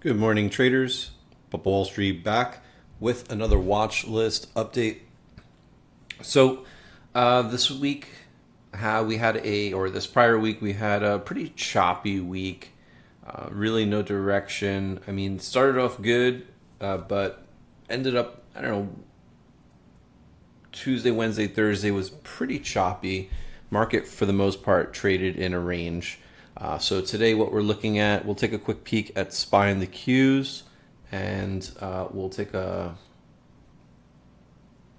Good morning, traders. Up Wall Street back with another watch list update. This week, how we had this prior week, we had a pretty choppy week. Really no direction. I mean, started off good, but ended up, I don't know, Tuesday, Wednesday, Thursday was pretty choppy. Market, for the most part, traded in a range. So today, what we're looking at, we'll take a quick peek at SPY and the Qs, and we'll take a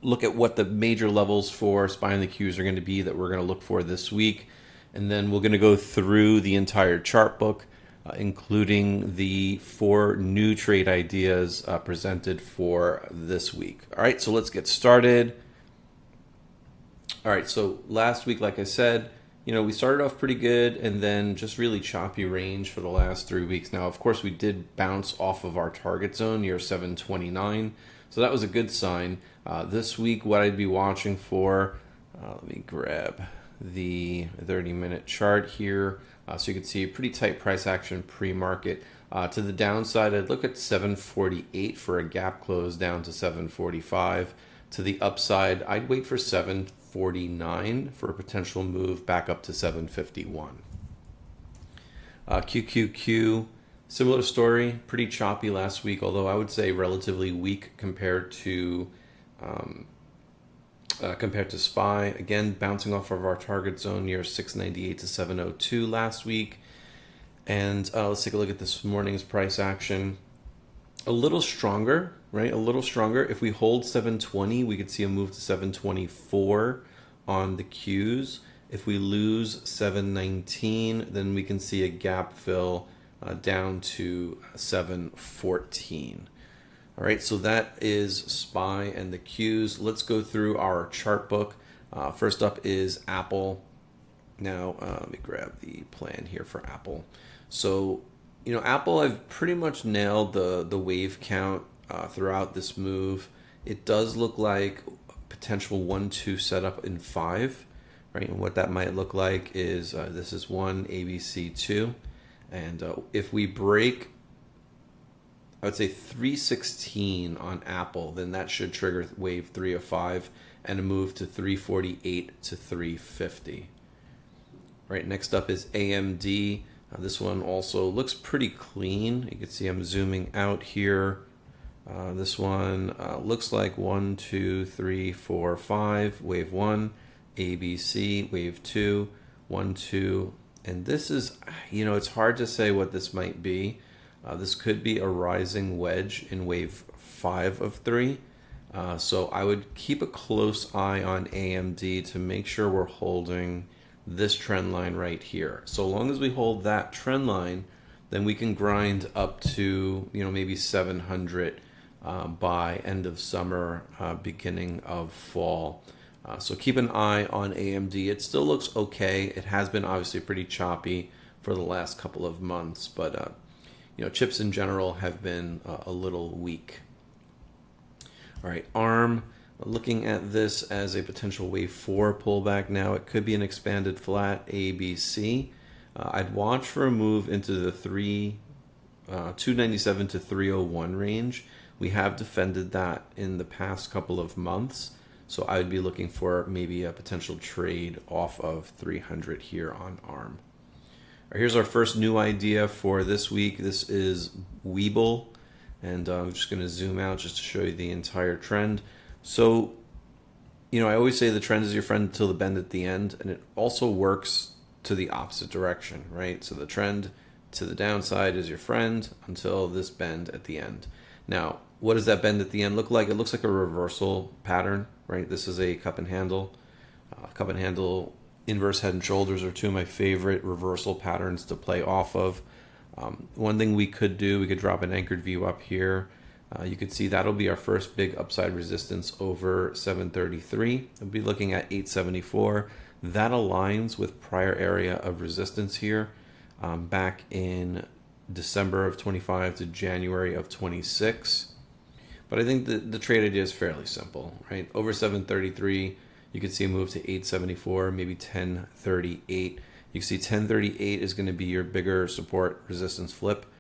look at what the major levels for SPY and the Qs are going to be that we're going to look for this week. And then we're going to go through the entire chart book, including the 4 new trade ideas presented for this week. All right, so let's get started. All right, so last week, like I said, we started off pretty good and then just really choppy range for the last 3 weeks. Now, of course, we did bounce off of our target zone near 729, so that was a good sign. This week, what I'd be watching for, let me grab the 30-minute chart here so you can see a pretty tight price action pre-market. To the downside, I'd look at 748 for a gap close down to 745. To the upside, I'd wait for 749 for a potential move back up to 751. QQQ, similar story, pretty choppy last week, although I would say relatively weak compared to SPY. Again, bouncing off of our target zone near 698 to 702 last week. And let's take a look at this morning's price action. A little stronger, right? A little stronger. If we hold 720, we could see a move to 724 on the Qs. If we lose 719, then we can see a gap fill down to 714. All right, so that is SPY and the Qs. Let's go through our chart book. First up is Apple. Now, let me grab the plan here for Apple. So, Apple, I've pretty much nailed the wave count throughout this move. It does look like potential 1-2 setup in 5, right? And what that might look like is this is 1, ABC 2. And if we break, I would say 316 on Apple, then that should trigger wave 3 of 5 and a move to 348 to 350. Right, next up is AMD. This one also looks pretty clean. You can see I'm zooming out here. This one looks like 1, 2, 3, 4, 5. Wave 1, ABC, wave 2, 1, 2. And this is, it's hard to say what this might be. This could be a rising wedge in wave 5 of 3. So I would keep a close eye on AMD to make sure we're holding this trend line right here. So long as we hold that trend line, then we can grind up to maybe 700 by end of summer, beginning of fall. So keep an eye on AMD. It still looks okay. It has been obviously pretty choppy for the last couple of months, but chips in general have been a little weak. All right, ARM. Looking at this as a potential wave 4 pullback now, it could be an expanded flat ABC. I'd watch for a move into the 297 to 301 range. We have defended that in the past couple of months, so I would be looking for maybe a potential trade off of 300 here on ARM. All right, here's our first new idea for this week. This is Webull, and I'm just going to zoom out just to show you the entire trend. So, I always say the trend is your friend until the bend at the end, and it also works to the opposite direction, right? So the trend to the downside is your friend until this bend at the end. Now, what does that bend at the end look like? It looks like a reversal pattern, right? This is a cup and handle. Cup and handle, inverse head and shoulders are two of my favorite reversal patterns to play off of. One thing we could do, we could drop an anchored view up here. You could see that'll be our first big upside resistance over 733. We'll be looking at 874. That aligns with prior area of resistance here back in December of 25 to January of 26. But I think the trade idea is fairly simple, right? Over 733, you could see a move to 874, maybe 1038. You can see 1038 is going to be your bigger support resistance flip.